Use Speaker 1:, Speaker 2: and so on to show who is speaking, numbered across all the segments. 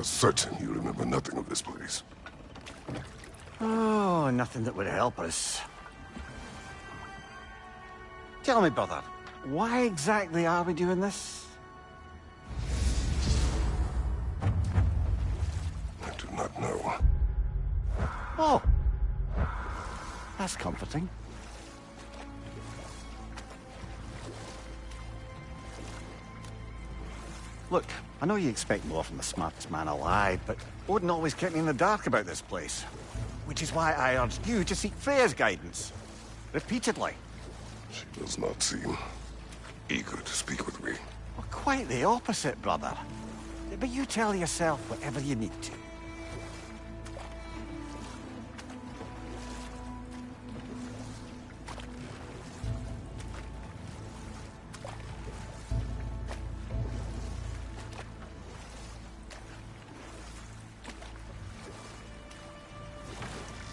Speaker 1: are certain you remember nothing of this place.
Speaker 2: Oh, nothing that would help us. Tell me, brother, why exactly are we doing this?
Speaker 1: I do not know.
Speaker 2: Oh. That's comforting. Look, I know you expect more from the smartest man alive, but Odin always kept me in the dark about this place. Which is why I urged you to seek Freya's guidance. Repeatedly.
Speaker 1: She does not seem eager to speak with me.
Speaker 2: Well, quite the opposite, brother. But you tell yourself whatever you need to.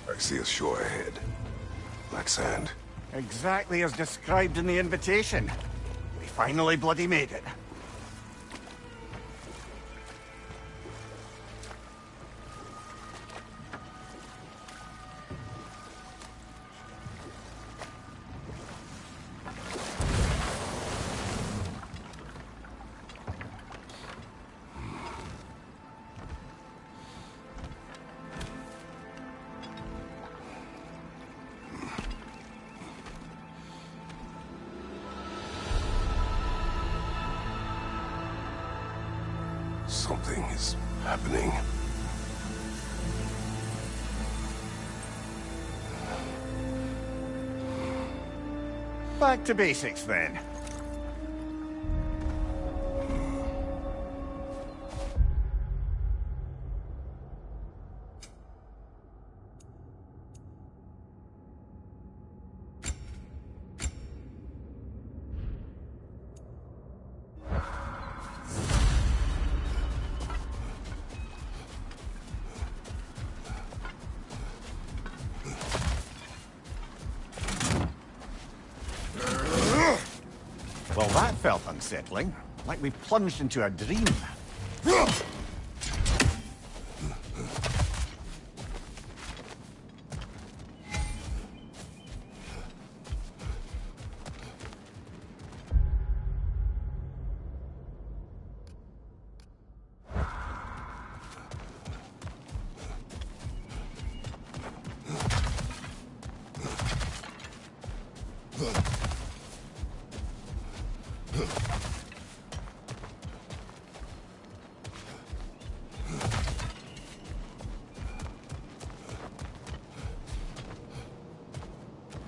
Speaker 1: I see a shore ahead. Black sand.
Speaker 2: Exactly as described in the invitation. We finally bloody made it.
Speaker 1: Something is happening.
Speaker 2: Back to basics, then. Well, that felt unsettling. Like we plunged into a dream.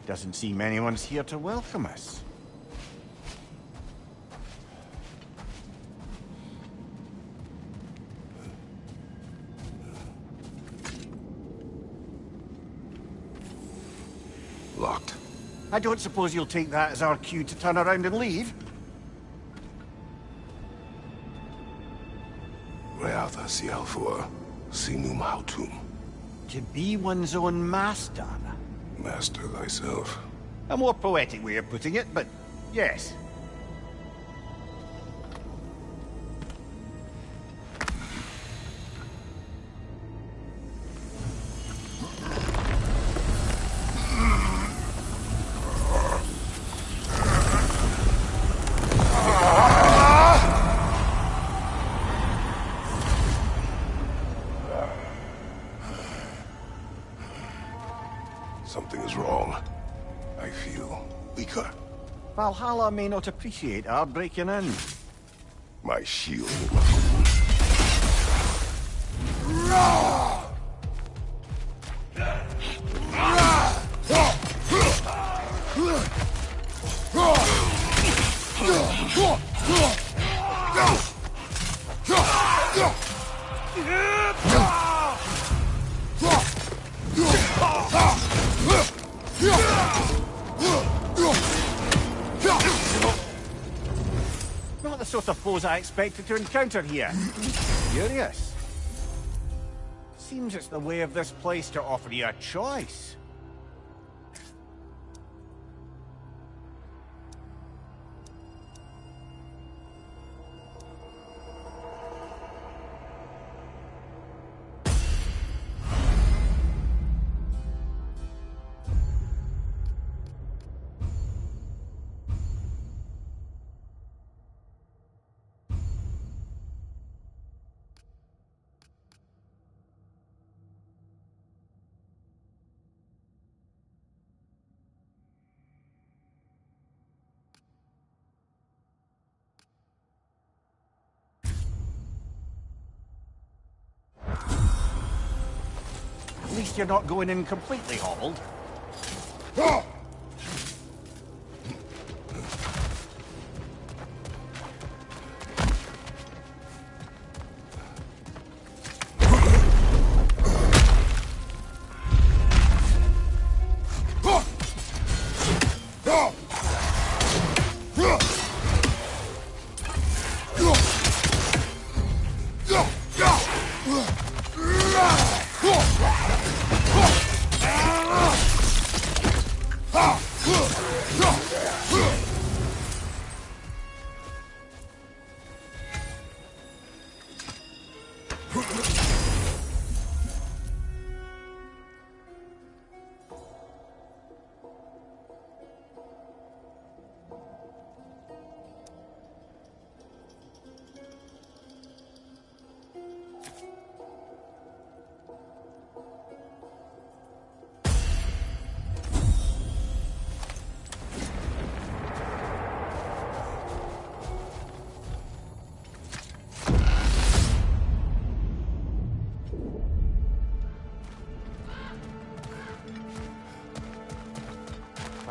Speaker 2: Doesn't seem anyone's here to welcome us.
Speaker 1: Locked.
Speaker 2: I don't suppose you'll take that as our cue to turn around and leave?
Speaker 1: Reatha Sialfur, Sinum Hautum.
Speaker 2: To be one's own master.
Speaker 1: Master thyself.
Speaker 2: A more poetic way of putting it, but yes.
Speaker 1: Something is wrong. I feel weaker.
Speaker 2: Valhalla may not appreciate our breaking in.
Speaker 1: My shield.
Speaker 2: Not the sort of foes I expected to encounter here. Curious. Seems it's the way of this place to offer you a choice. least you're not going in completely hobbled.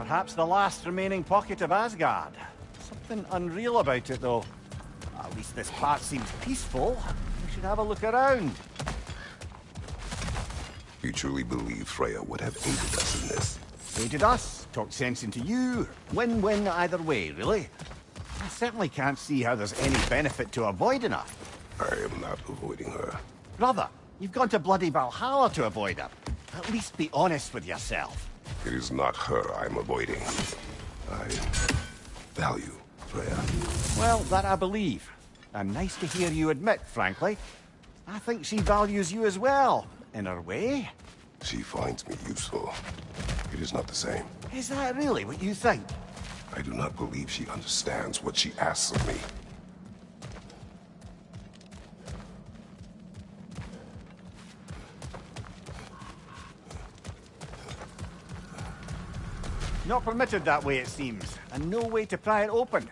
Speaker 2: Perhaps the last remaining pocket of Asgard. Something unreal about it, though. At least this part seems peaceful. We should have a look around.
Speaker 1: You truly believe Freya would have aided us in this?
Speaker 2: Aided us, talked sense into you. Win-win either way, really. I certainly can't see how there's any benefit to avoiding her.
Speaker 1: I am not avoiding her.
Speaker 2: Brother, you've gone to bloody Valhalla to avoid her. At least be honest with yourself.
Speaker 1: It is not her I'm avoiding. I value Freya.
Speaker 2: Well, that I believe. And nice to hear you admit, frankly. I think she values you as well, in her way.
Speaker 1: She finds me useful. It is not the same.
Speaker 2: Is that really what you think?
Speaker 1: I do not believe she understands what she asks of me.
Speaker 2: Not permitted that way, it seems, and no way to pry it open.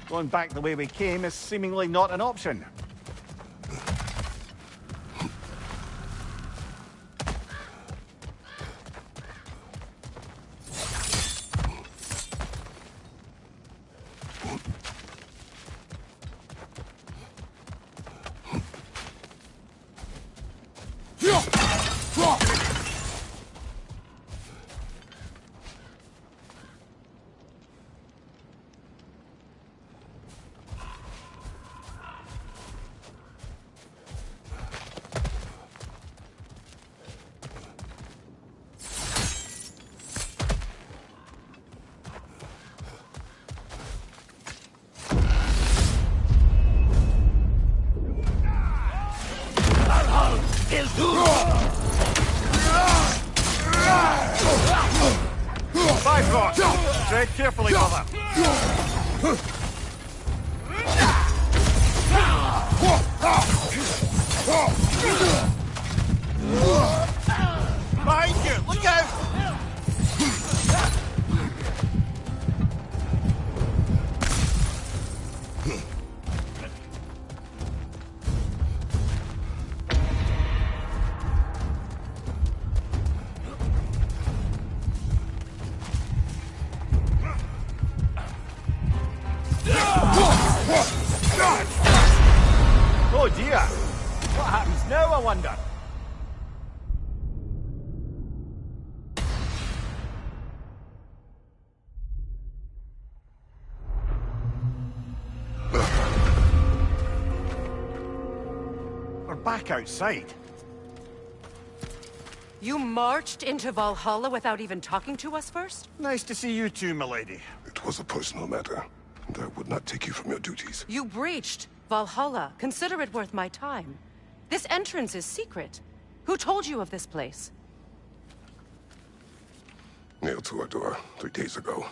Speaker 2: Going back the way we came is seemingly not an option. Oh dear! What happens now, I wonder? We're back outside.
Speaker 3: You marched into Valhalla without even talking to us first?
Speaker 2: Nice to see you too, milady.
Speaker 1: It was a personal matter, and I would not take you from your duties.
Speaker 3: You breached Valhalla. Consider it worth my time. This entrance is secret. Who told you of this place?
Speaker 1: Nailed to our door 3 days ago.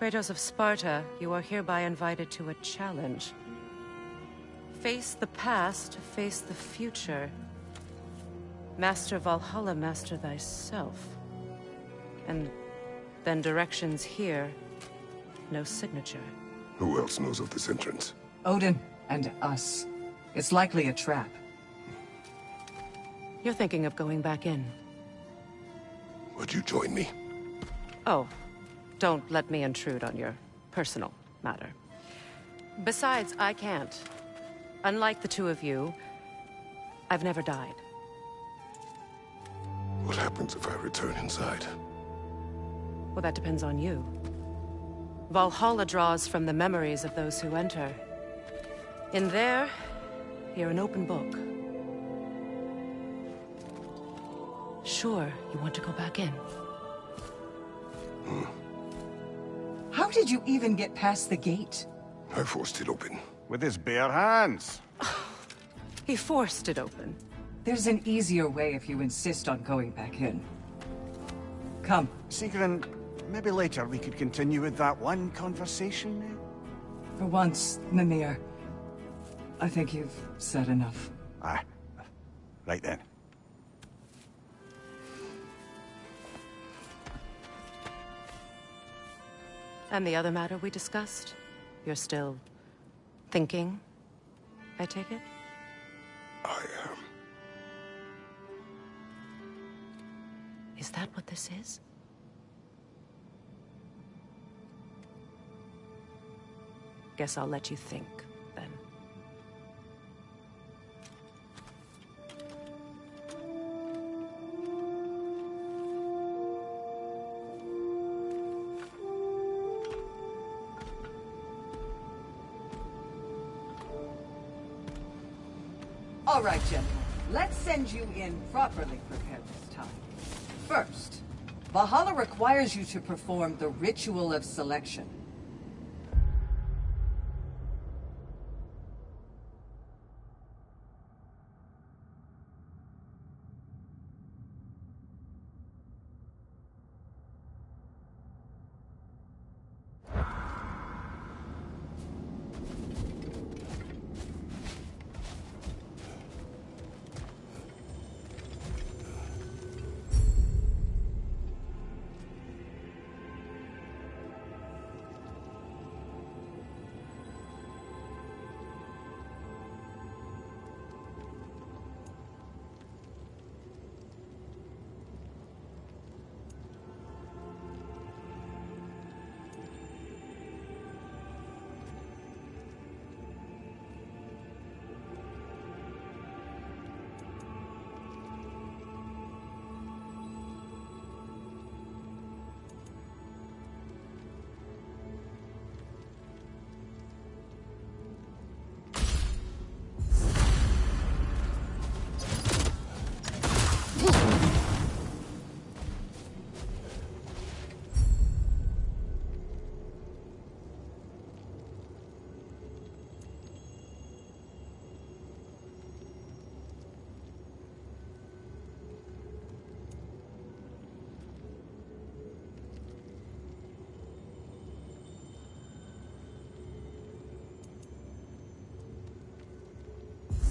Speaker 3: Kratos of Sparta, you are hereby invited to a challenge. Face the past, face the future. Master Valhalla, master thyself. And then directions here, no signature.
Speaker 1: Who else knows of this entrance?
Speaker 4: Odin and us. It's likely a trap.
Speaker 3: You're thinking of going back in.
Speaker 1: Would you join me?
Speaker 3: Oh, don't let me intrude on your personal matter. Besides, I can't. Unlike the two of you, I've never died.
Speaker 1: What happens if I return inside?
Speaker 3: Well, that depends on you. Valhalla draws from the memories of those who enter. In there, you're an open book. Sure, you want to go back in?
Speaker 4: How did you even get past the gate?
Speaker 1: I forced it open.
Speaker 2: With his bare hands.
Speaker 3: He forced it open.
Speaker 4: There's an easier way if you insist on going back in. Come.
Speaker 2: Sigrun, maybe later we could continue with that one conversation?
Speaker 4: For once, Mimir. I think you've said enough.
Speaker 2: Aye. Right then.
Speaker 3: And the other matter we discussed? You're still thinking, I take it?
Speaker 1: I am.
Speaker 3: Is that what this is? Guess I'll let you think, then.
Speaker 4: All right, gentlemen. Let's send you in properly prepared this time. First, Valhalla requires you to perform the Ritual of Selection.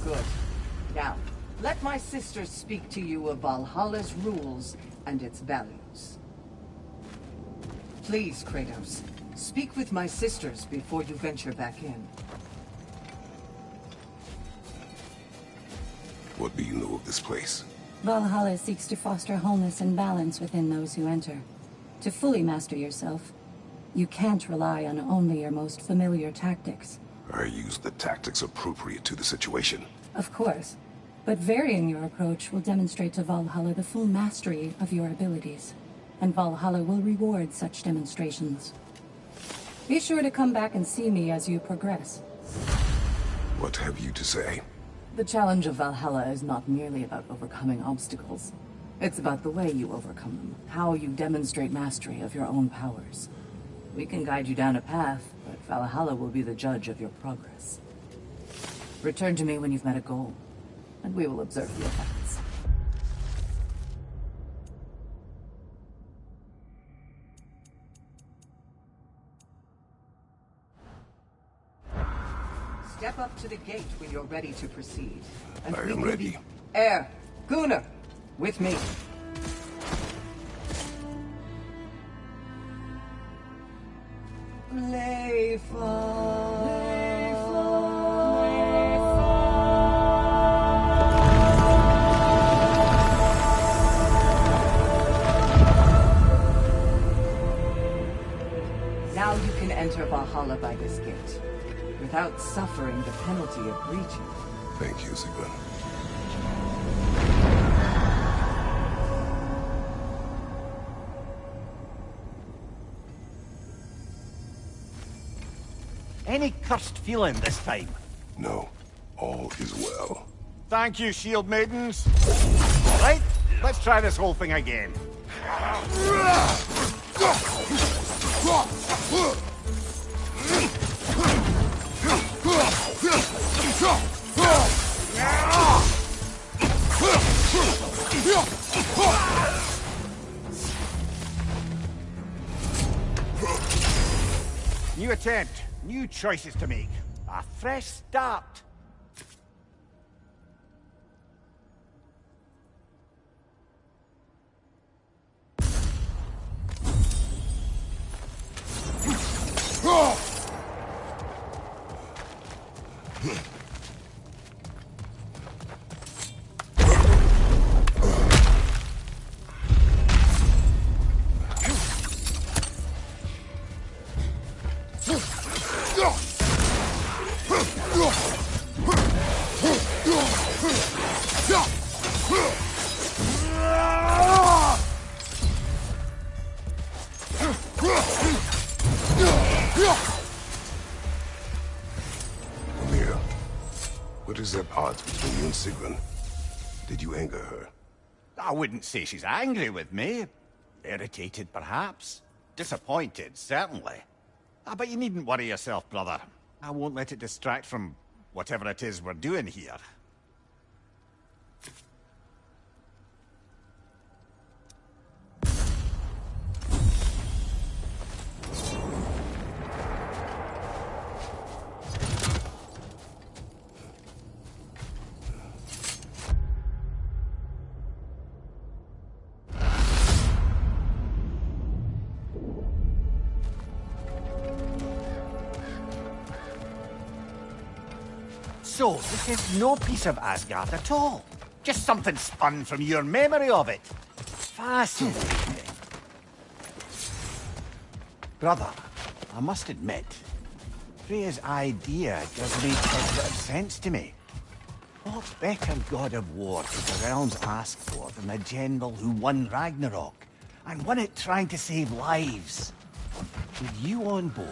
Speaker 4: Good. Now, let my sister speak to you of Valhalla's rules and its values. Please, Kratos, Speak with my sisters before you venture back in.
Speaker 1: What do you know of this place?
Speaker 5: Valhalla seeks to foster wholeness and balance within those who enter. To fully master yourself, you can't rely on only your most familiar tactics.
Speaker 1: I use the tactics appropriate to the situation.
Speaker 5: Of course, but varying your approach will demonstrate to Valhalla the full mastery of your abilities, and Valhalla will reward such demonstrations. Be sure to come back and see me as you progress.
Speaker 1: What have you to say?
Speaker 4: The challenge of Valhalla is not merely about overcoming obstacles. It's about the way you overcome them, how you demonstrate mastery of your own powers. We can guide you down a path, but Valhalla will be the judge of your progress. Return to me when you've met a goal, and we will observe the effects. Step up to the gate when you're ready to proceed. And
Speaker 1: I
Speaker 4: we
Speaker 1: am
Speaker 4: can
Speaker 1: ready.
Speaker 4: Air, Gunnar, with me. Now you can enter Valhalla by this gate, without suffering the penalty of breaching.
Speaker 1: Thank you, Sigmund.
Speaker 2: Any cursed feeling this time?
Speaker 1: No, all is well.
Speaker 2: Thank you, shield maidens. Right, let's try this whole thing again. New attempt, new choices to make. A fresh start.
Speaker 1: Amir, what is at odds between you and Sigrun? Did you anger her?
Speaker 2: I wouldn't say she's angry with me. Irritated, perhaps. Disappointed, certainly. But you needn't worry yourself, brother. I won't let it distract from whatever it is we're doing here. So, this is no piece of Asgard at all. Just something spun from your memory of it. Fascinating. Brother, I must admit, Freya's idea does make a bit of sense to me. What better god of war could the realms ask for than the general who won Ragnarok, and won it trying to save lives? With you on board,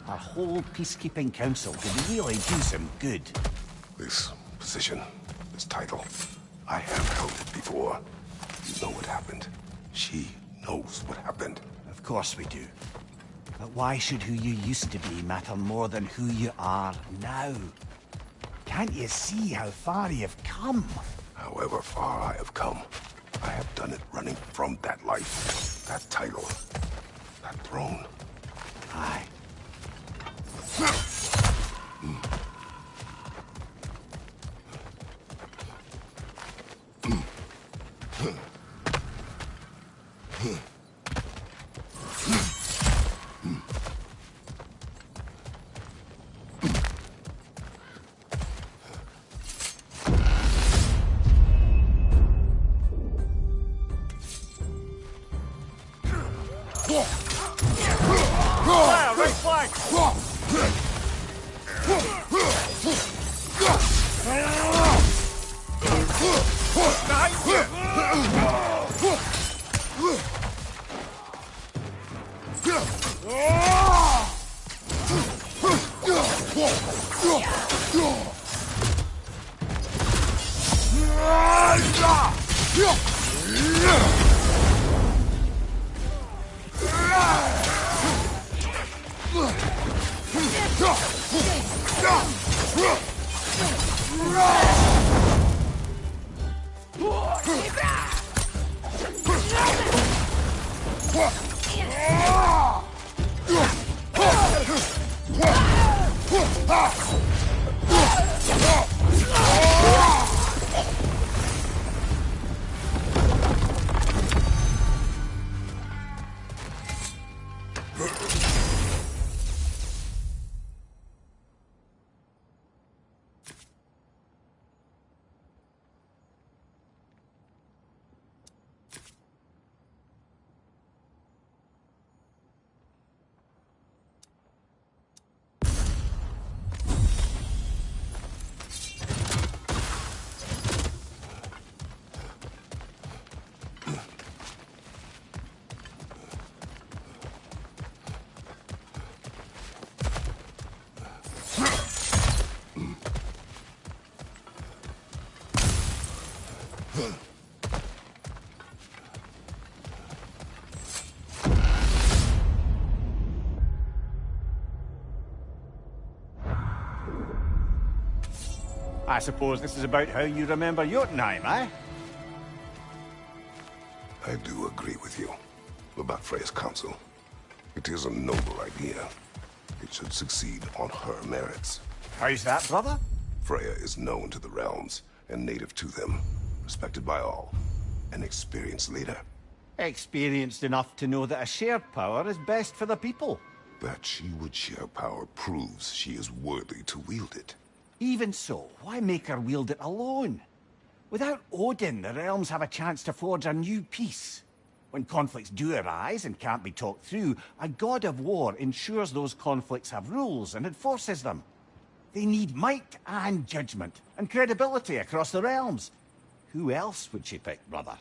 Speaker 2: our whole peacekeeping council could really do some good.
Speaker 1: This position, this title, I have held it before. You know what happened. She knows what happened.
Speaker 2: Of course we do. But why should who you used to be matter more than who you are now? Can't you see how far you've come?
Speaker 1: However far I have come, I have done it running from that life, that title, that throne.
Speaker 2: Aye. I suppose this is about how you remember Jotunheim, eh?
Speaker 1: I do agree with you about Freya's council. It is a noble idea. It should succeed on her merits.
Speaker 2: How's that, brother?
Speaker 1: Freya is known to the realms and native to them, respected by all, an experienced leader.
Speaker 2: Experienced enough to know that a shared power is best for the people.
Speaker 1: That she would share power proves she is worthy to wield it.
Speaker 2: Even so, why make her wield it alone? Without Odin, the realms have a chance to forge a new peace. When conflicts do arise and can't be talked through, a god of war ensures those conflicts have rules and enforces them. They need might and judgment, and credibility across the realms. Who else would she pick, brother?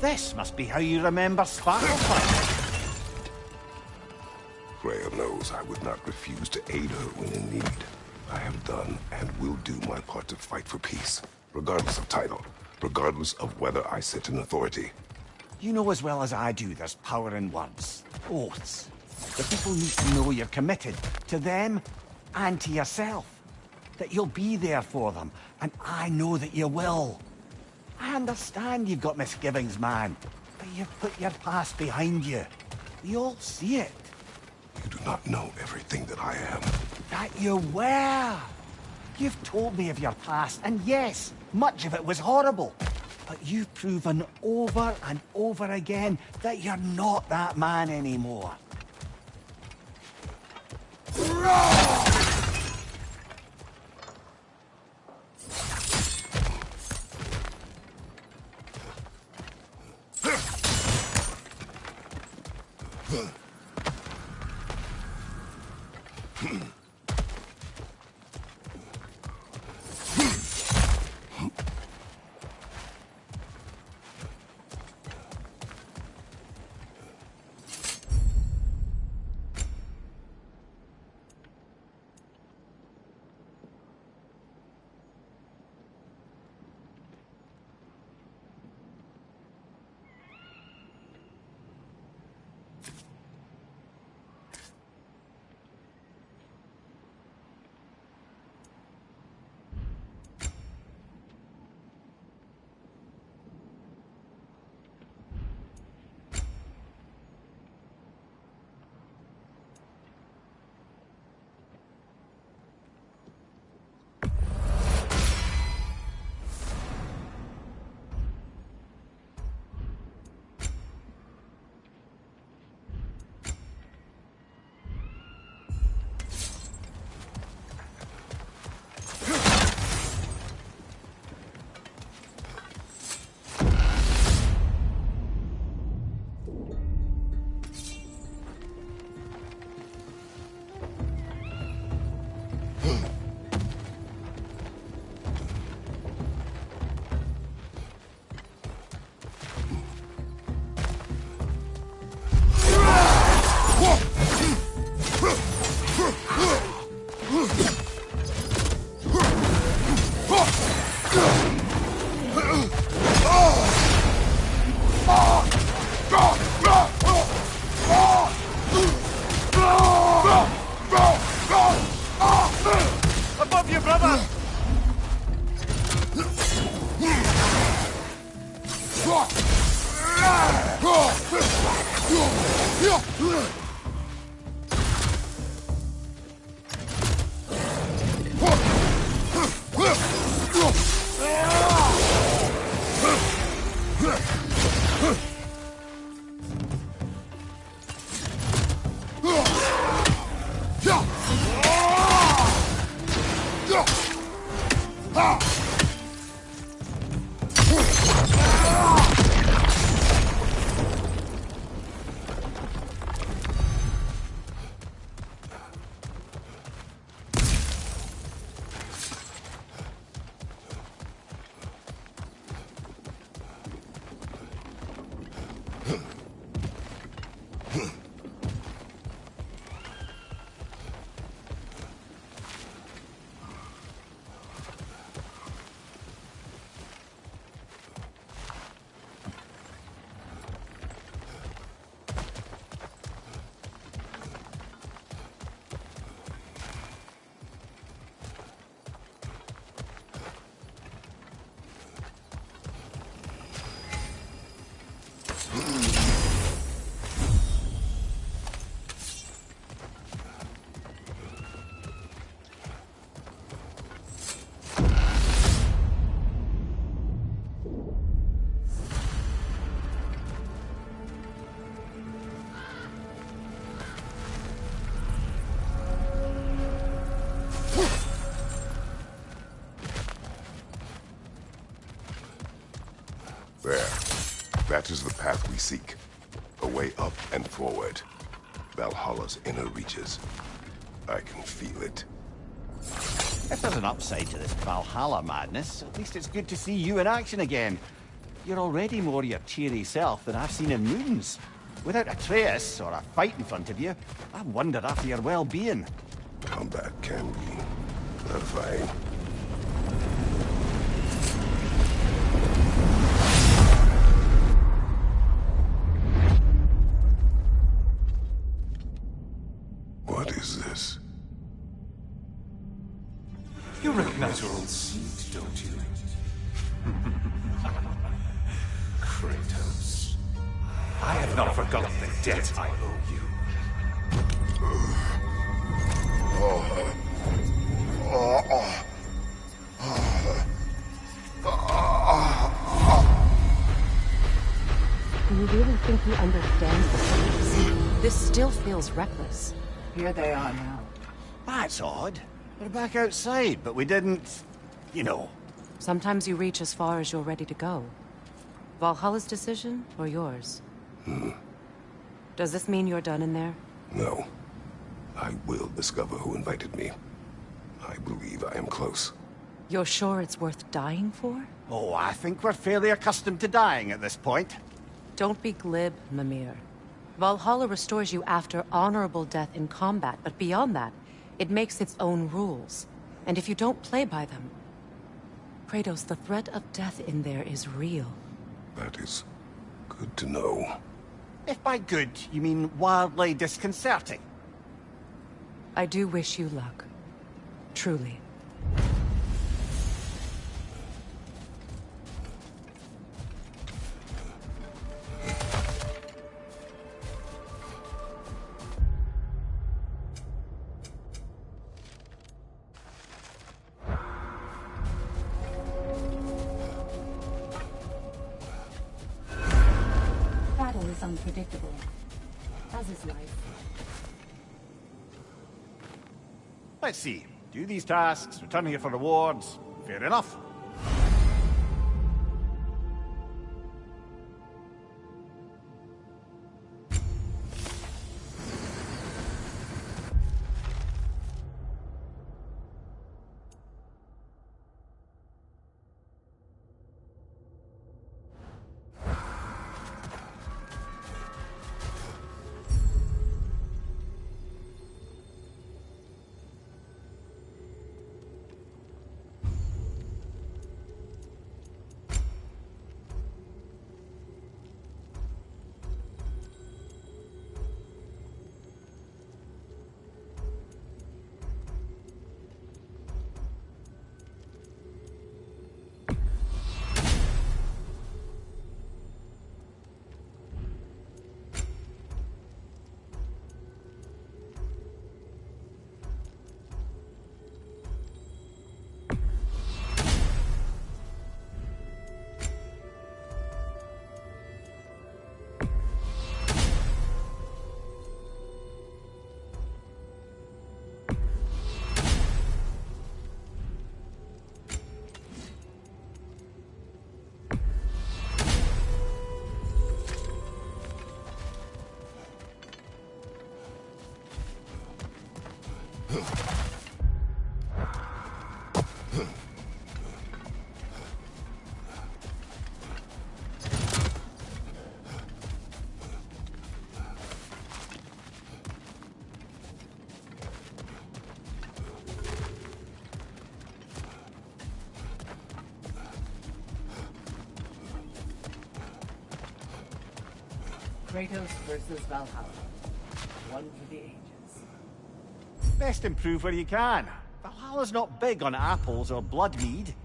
Speaker 2: This must be how you remember Sparklefight.
Speaker 1: Freya knows I would not refuse to aid her when in need. I have done and will do my part to fight for peace, regardless of title, regardless of whether I sit in authority.
Speaker 2: You know as well as I do there's power in words. Oaths. The people need to know you're committed to them and to yourself. That you'll be there for them, and I know that you will. I understand you've got misgivings, man, but you've put your past behind you. We all see it.
Speaker 1: You do not know everything that I am.
Speaker 2: That you were. You've told me of your past, and yes, much of it was horrible. But you've proven over and over again that you're not that man anymore.
Speaker 6: Above you, brother!
Speaker 1: There. That is the path we seek. A way up and forward. Valhalla's inner reaches. I can feel it.
Speaker 2: If there's an upside to this Valhalla madness, at least it's good to see you in action again. You're already more your cheery self than I've seen in moons. Without Atreus, or a fight in front of you, I wonder after your well-being.
Speaker 1: Combat can be gratifying. What is this?
Speaker 6: You recognize your old seat, don't you? Kratos. I have not forgotten the debt I owe you.
Speaker 3: think you understand the stakes. This still feels reckless.
Speaker 4: Here they are now.
Speaker 2: That's odd. We're back outside, but we didn't... you know.
Speaker 3: Sometimes you reach as far as you're ready to go. Valhalla's decision, or yours? Does this mean you're done in there?
Speaker 1: No. I will discover who invited me. I believe I am close.
Speaker 3: You're sure it's worth dying for?
Speaker 2: Oh, I think we're fairly accustomed to dying at this point.
Speaker 3: Don't be glib, Mimir. Valhalla restores you after honorable death in combat, but beyond that, it makes its own rules. And if you don't play by them... Kratos, the threat of death in there is real.
Speaker 1: That is good to know.
Speaker 2: If by good, you mean wildly disconcerting.
Speaker 3: I do wish you luck. Truly.
Speaker 5: Battle is unpredictable, as is life.
Speaker 2: Let's see. Do these tasks, return here for rewards. Fair enough.
Speaker 4: Kratos versus Valhalla. One for the ages.
Speaker 2: Best improve where you can. Valhalla's not big on apples or blood mead.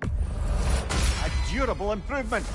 Speaker 2: A durable improvement.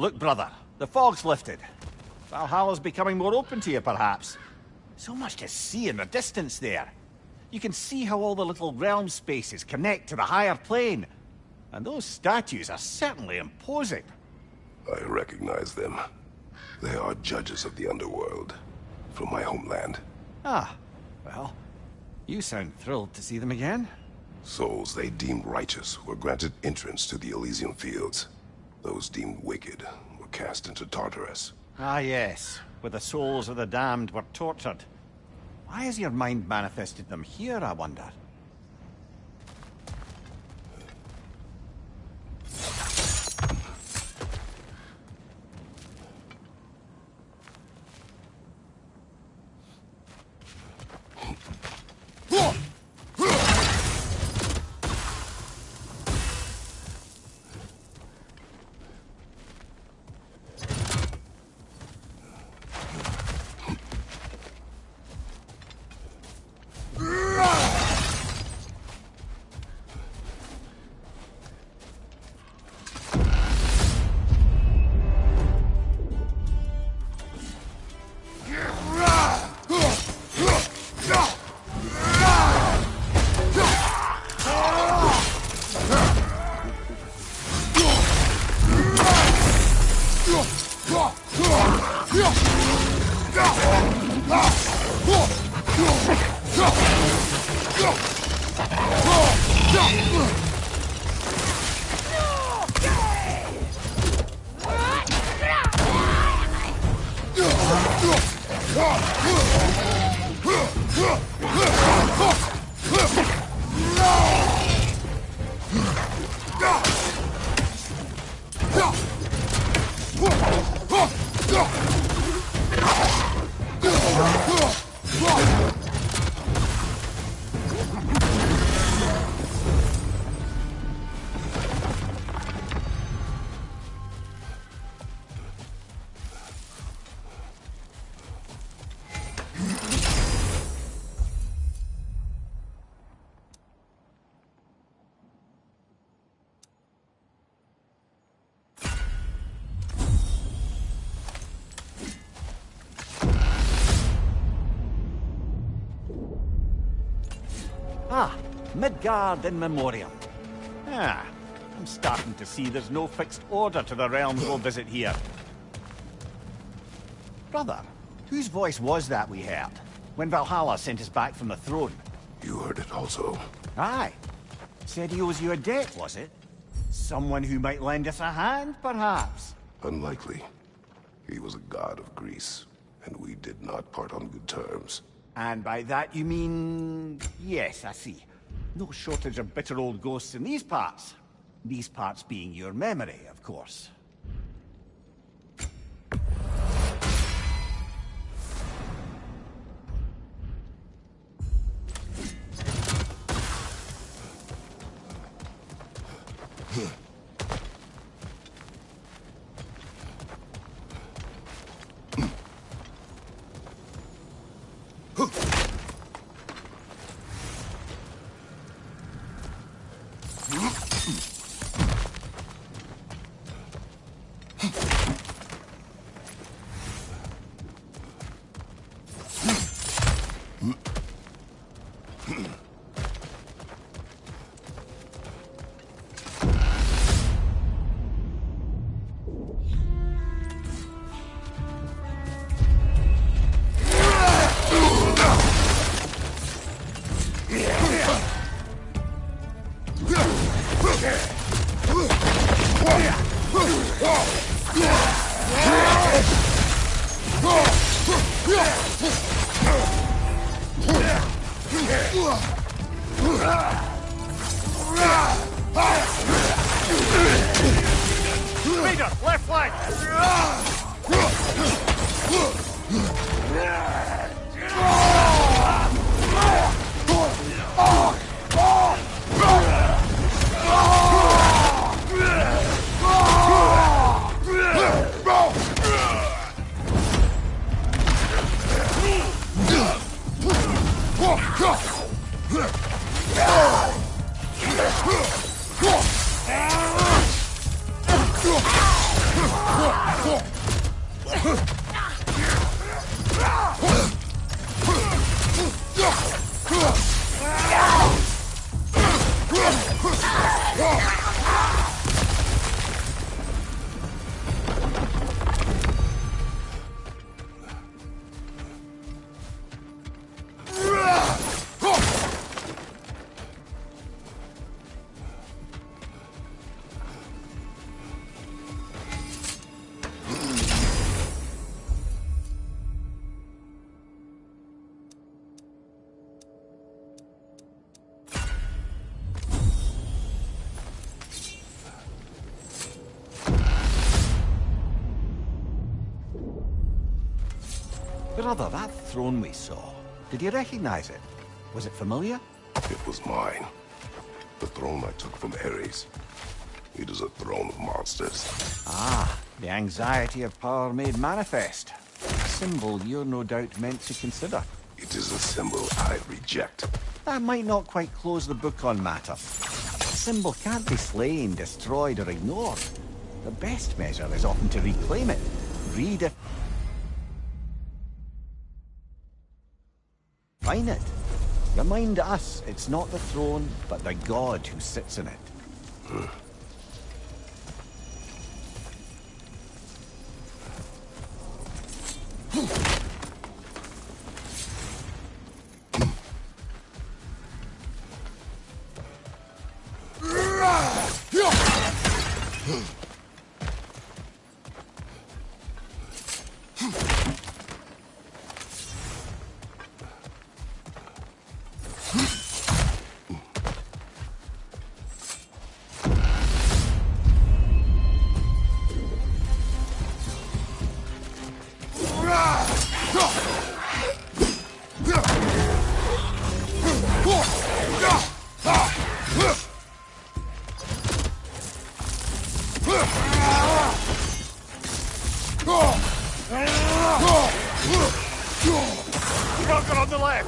Speaker 2: Look, brother, the fog's lifted. Valhalla's becoming more open to you, perhaps. So much to see in the distance there. You can see how all the little realm spaces connect to the higher plane. And those statues are certainly imposing.
Speaker 1: I recognize them. They are judges of the underworld, from my homeland.
Speaker 2: Ah, well, you sound thrilled to see them again.
Speaker 1: Souls they deemed righteous were granted entrance to the Elysian Fields. Those deemed wicked were cast into Tartarus.
Speaker 2: Ah, yes, where the souls of the damned were tortured. Why has your mind manifested them here, I wonder? Ah, Midgard in Memoriam. Ah, I'm starting to see there's no fixed order to the realms we'll visit here. Brother, whose voice was that we heard when Valhalla sent us back from the throne?
Speaker 1: You heard it also.
Speaker 2: Aye. Said he owes you a debt, was it? Someone who might lend us a hand, perhaps?
Speaker 1: Unlikely. He was a god of Greece, and we did not part on good terms.
Speaker 2: And by that you mean... Yes, I see. No shortage of bitter old ghosts in these parts. These parts being your memory, of course.
Speaker 6: Leader, left flank!
Speaker 2: Brother, that throne we saw, did you recognize it? Was it familiar?
Speaker 1: It was mine. The throne I took from Ares. It is a throne of monsters.
Speaker 2: Ah, the anxiety of power made manifest. A symbol you're no doubt meant to consider.
Speaker 1: It is a symbol I reject.
Speaker 2: That might not quite close the book on matter. A symbol can't be slain, destroyed, or ignored. The best measure is often to reclaim it, redefine it. Remind us it's not the throne, but the god who sits in it.
Speaker 6: Rocket on the left!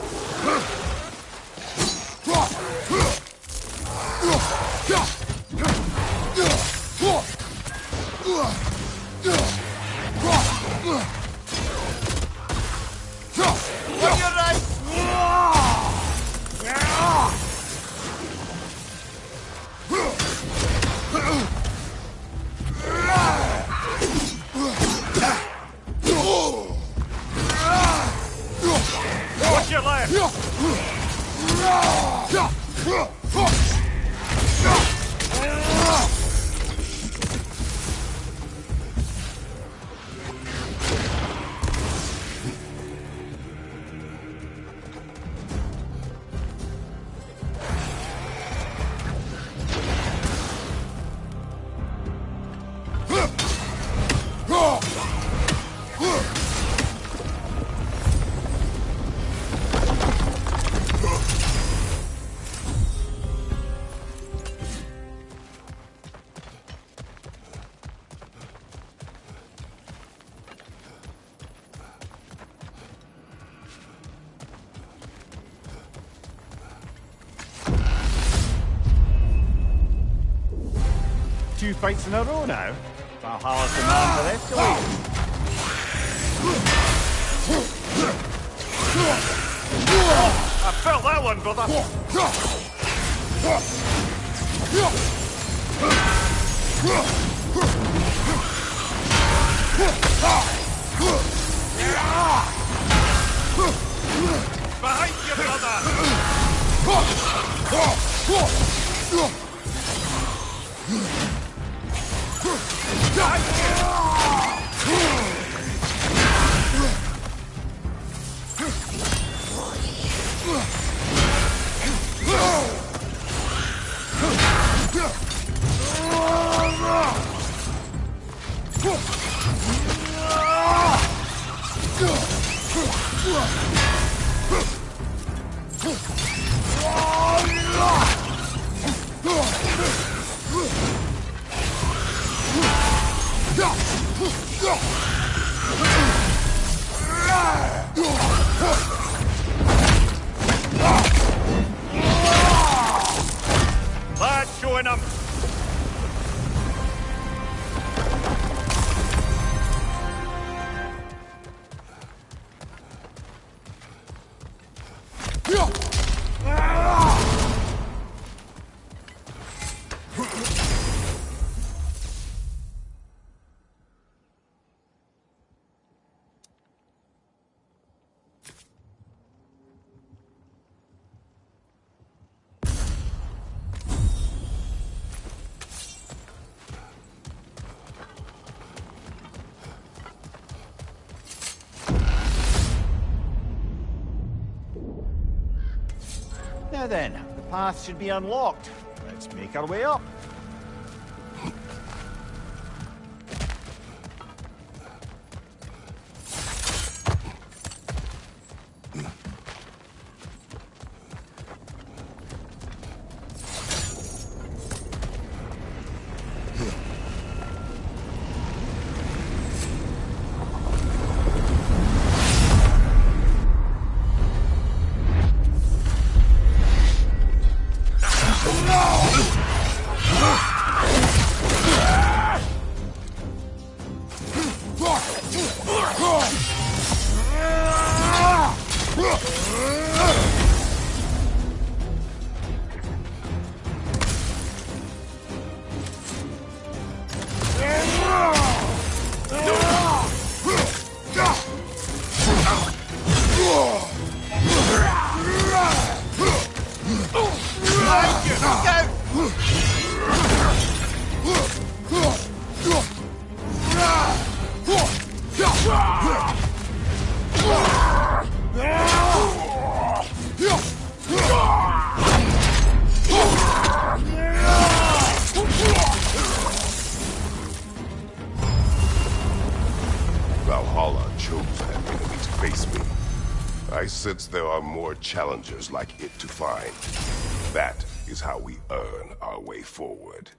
Speaker 6: On your right! Watch your left!
Speaker 2: Two fights in a row now. Valhalla's the man for escalate.
Speaker 6: I felt that one, brother! Behind you, Lads, showing them!
Speaker 2: Now then, the path should be unlocked. Let's make our way up.
Speaker 1: Valhalla chose an enemy to face me. I sense there are more challengers like it to find. That is how we earn our way forward.